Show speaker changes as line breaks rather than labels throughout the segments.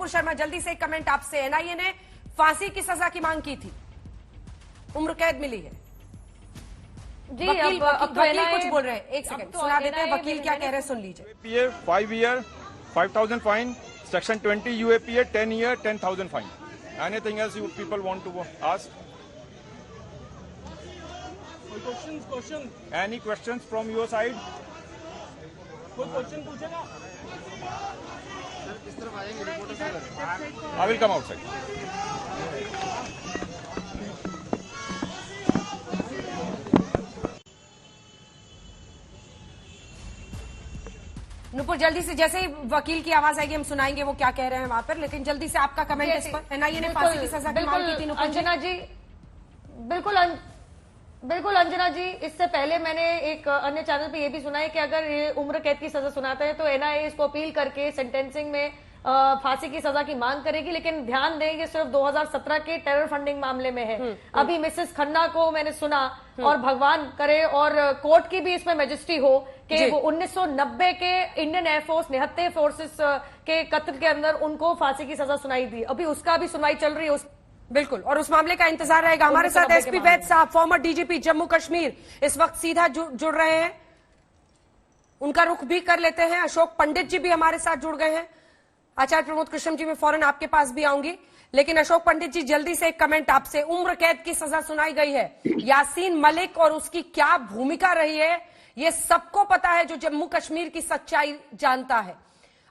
शर्मा, जल्दी से एक कमेंट आपसे। एनआईए ने फांसी की सजा की मांग की थी, उम्र कैद मिली है।
जी,
वकील वकील कुछ बोल रहे हैं, एक
अब
सेकंड
तो
सुना देते हैं
NIA
वकील क्या कह रहे हैं, सुन लीजिए।
UAPA 5 year 5,000 fine, section 20 UAPA 10 year 10,000 fine. Anything else you people want to ask?
Question.
Any questions from your side?
कोई क्वेश्चन पूछेगा?
I will come outside.
Nupur, जल्दी से, जैसे ही वकील की आवाज आएगी हम सुनाएंगे वो क्या कह रहे हैं वहां पर, लेकिन जल्दी से आपका कमेंट इस पर। एनआईए ने फांसी की सजा की मांग की थी नुपुर
अंजना जी, बिल्कुल अंजना जी, इससे पहले मैंने एक अन्य चैनल पे ये भी सुना है कि अगर ये उम्र कैद की सजा सुनाता है तो एनआईए इसको अपील करके सेंटेंसिंग में फांसी की सजा की मांग करेगी। लेकिन ध्यान दें ये सिर्फ 2017 के टेरर फंडिंग मामले में है। अभी मिसेस खन्ना को मैंने सुना, और भगवान करे और कोर्ट की भी इसमें मैजिस्ट्री हो कि वो 1990 के इंडियन एयरफोर्स निहत्थे फोर्सेस के कत्ल के अंदर उनको फांसी की सजा सुनाई थी। अभी उसका भी सुनवाई चल रही है
बिल्कुल, और उस मामले का इंतजार रहेगा। हमारे साथ एसपी वैद साहब, फॉर्मर डीजीपी जम्मू कश्मीर, इस वक्त सीधा जुड़ रहे हैं। उनका रुख भी कर लेते हैं। अशोक पंडित जी भी हमारे साथ जुड़ गए हैं। आचार्य प्रमोद कृष्ण जी, मैं फौरन आपके पास भी आऊंगी, लेकिन अशोक पंडित जी जल्दी से एक कमेंट आपसे। उम्र कैद की सजा सुनाई गई है, यासीन मलिक और उसकी क्या भूमिका रही है ये सबको पता है जो जम्मू कश्मीर की सच्चाई जानता है।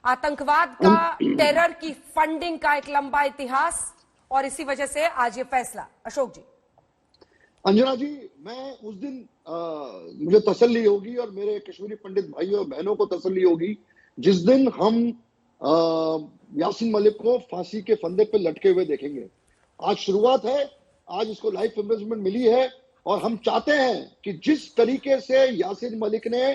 आतंकवाद का, टेरर की फंडिंग का एक लंबा इतिहास, और इसी वजह से आज ये फैसला। अशोक जी।
अंजना जी, मैं उस दिन मुझे तसल्ली होगी और मेरे कश्मीरी पंडित भाइयों और बहनों को तसल्ली होगी जिस दिन हम यासीन मलिक को फांसी के फंदे पे लटके हुए देखेंगे। आज शुरुआत है, आज इसको लाइफ इम्प्रिजनमेंट मिली है, और हम चाहते हैं कि जिस तरीके से यासीन मलिक ने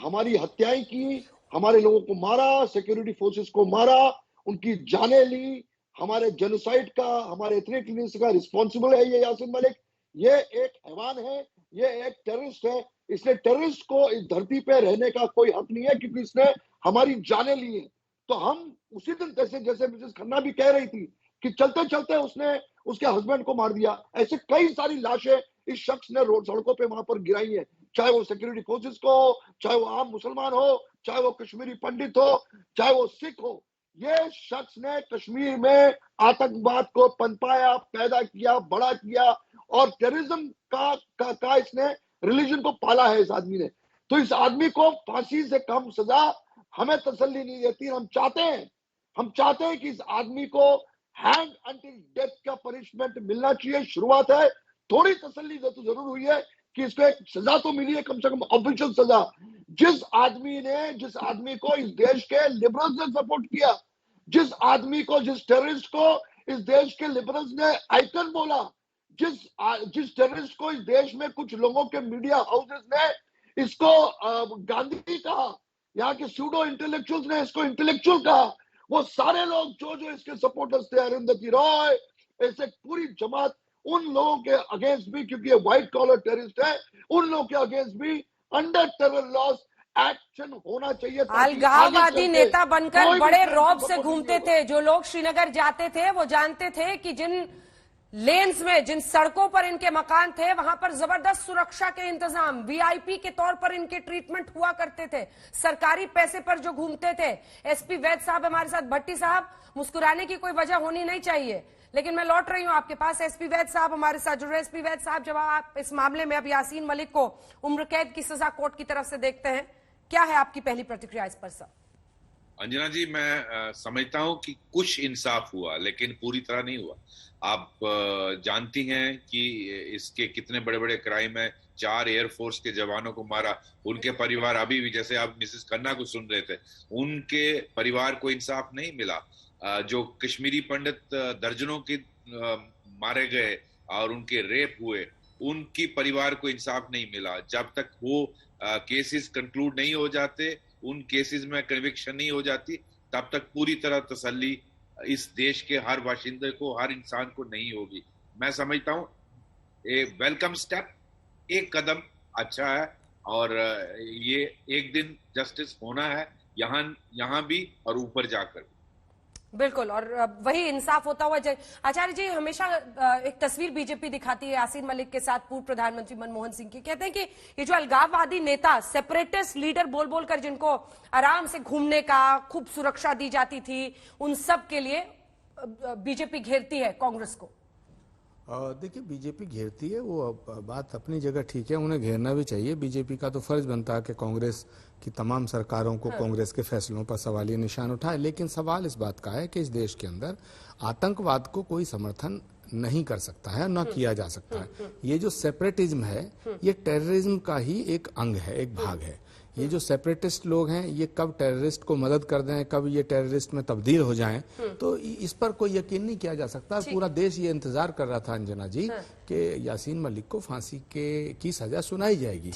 हमारी हत्याएं की, हमारे लोगों को मारा, सिक्योरिटी फोर्सेस को मारा, उनकी जानें ली, हमारे जेनोसाइड का, हमारे एथनिक क्लींस का रिस्पॉन्सिबल है ये यासीन मलिक। ये एक हैवान है, ये एक टेररिस्ट है। इसने टेररिस्ट को इस धरती पे रहने का कोई हक नहीं है क्योंकि इसने हमारी जानें ली है। तो हम उसी दिन, जैसे मिसेस खन्ना भी कह रही थी कि चलते चलते उसने उसके हस्बैंड को मार दिया, ऐसे कई सारी लाशें इस शख्स ने रोड सड़कों पे वहां पर गिराई है, चाहे वो सिक्योरिटी फोर्सेस को हो, चाहे वो आम मुसलमान हो, चाहे वो कश्मीरी पंडित हो, चाहे वो सिख हो। ये शख्स ने कश्मीर में आतंकवाद को पनपाया, पैदा किया, बड़ा किया, और टेररिज्म का इसने रिलीजन को पाला है इस आदमी ने। तो इस आदमी को फांसी से कम सजा हमें तसल्ली नहीं देती। हम चाहते हैं कि इस आदमी को हैंड अंटिल डेथ का पनिशमेंट मिलना चाहिए। शुरुआत है, थोड़ी तसल्ली तो जरूर हुई है कि इसको एक सजा तो मिली है, कम से कम ऑफिशियल सजा। जिस आदमी को इस देश के लिबरल्स ने सपोर्ट किया, जिस टेररिस्ट को इस देश के लिबरल्स ने आइकन बोला, जिस टेररिस्ट को इस देश में कुछ लोगों के मीडिया हाउसेस ने इसको गांधी कहा, यहाँ के सूडो इंटेलेक्चुअल्स ने इसको इंटेलेक्चुअल कहा, वो सारे लोग जो इसके सपोर्टर्स थे, अरुंधति रॉय, ऐसे पूरी जमात, उन लोगों के अगेंस्ट भी, क्योंकि ये व्हाइट कॉलर टेररिस्ट है, उन लोगों के अगेंस्ट भी अंडर टेरर लॉस एक्शन होना चाहिए।
अलगाववादी नेता बनकर बड़े रौब से घूमते थे। जो लोग श्रीनगर जाते थे वो जानते थे कि जिन लेन्स में, जिन सड़कों पर इनके मकान थे, वहां पर जबरदस्त सुरक्षा के इंतजाम, वीआईपी के तौर पर इनके ट्रीटमेंट हुआ करते थे, सरकारी पैसे पर जो घूमते थे। एसपी वैद साहब हमारे साथ, भट्टी साहब, मुस्कुराने की कोई वजह होनी नहीं चाहिए, लेकिन मैं लौट रही हूं आपके पास। एसपी वैद साहब हमारे साथ जुड़ रहे। एसपी वैद साहब, जब आप इस मामले में अब यासीन मलिक को उम्र कैद की सजा कोर्ट की तरफ से देखते हैं, क्या है आपकी पहली प्रतिक्रिया इस पर सर?
अंजना जी, मैं समझता हूं कि कुछ इंसाफ हुआ, लेकिन पूरी तरह नहीं हुआ। आप जानती हैं कि इसके कितने बड़े बड़े क्राइम है। 4 एयरफोर्स के जवानों को मारा, उनके परिवार अभी भी, जैसे आप मिसेस खन्ना को सुन रहे थे, उनके परिवार को इंसाफ नहीं मिला। जो कश्मीरी पंडित दर्जनों के मारे गए और उनके रेप हुए, उनकी परिवार को इंसाफ नहीं मिला। जब तक वो केसेस कंक्लूड नहीं हो जाते, उन केसेस में कन्विक्शन नहीं हो जाती, तब तक पूरी तरह तसल्ली इस देश के हर बाशिंदे को, हर इंसान को नहीं होगी। मैं समझता हूं ए वेलकम स्टेप, एक कदम अच्छा है, और ये एक दिन जस्टिस होना है, यहाँ भी और ऊपर जाकर।
बिल्कुल, और वही इंसाफ होता हुआ आचार्य जी, हमेशा एक तस्वीर बीजेपी दिखाती है यासीन मलिक के साथ पूर्व प्रधानमंत्री मनमोहन सिंह की। कहते हैं कि ये जो अलगाववादी नेता, सेपरेटिस्ट लीडर बोल बोल कर जिनको आराम से घूमने का खूब सुरक्षा दी जाती थी, उन सब के लिए बीजेपी घेरती है कांग्रेस को।
देखिए, बीजेपी घेरती है, वो बात अपनी जगह ठीक है, उन्हें घेरना भी चाहिए। बीजेपी का तो फर्ज बनता है कि कांग्रेस की तमाम सरकारों को कांग्रेस के फैसलों पर सवालिया निशान उठाए। लेकिन सवाल इस बात का है कि इस देश के अंदर आतंकवाद को कोई समर्थन नहीं कर सकता है, न किया जा सकता है। ये जो सेपरेटिज्म है, ये टेररिज्म का ही एक अंग है, एक भाग है। ये जो सेपरेटिस्ट लोग हैं, ये कब टेररिस्ट को मदद कर दें, कब ये टेररिस्ट में तब्दील हो जाएं, तो इस पर कोई यकीन नहीं किया जा सकता। पूरा देश ये इंतजार कर रहा था अंजना जी कि यासीन मलिक को फांसी की सजा सुनाई जाएगी।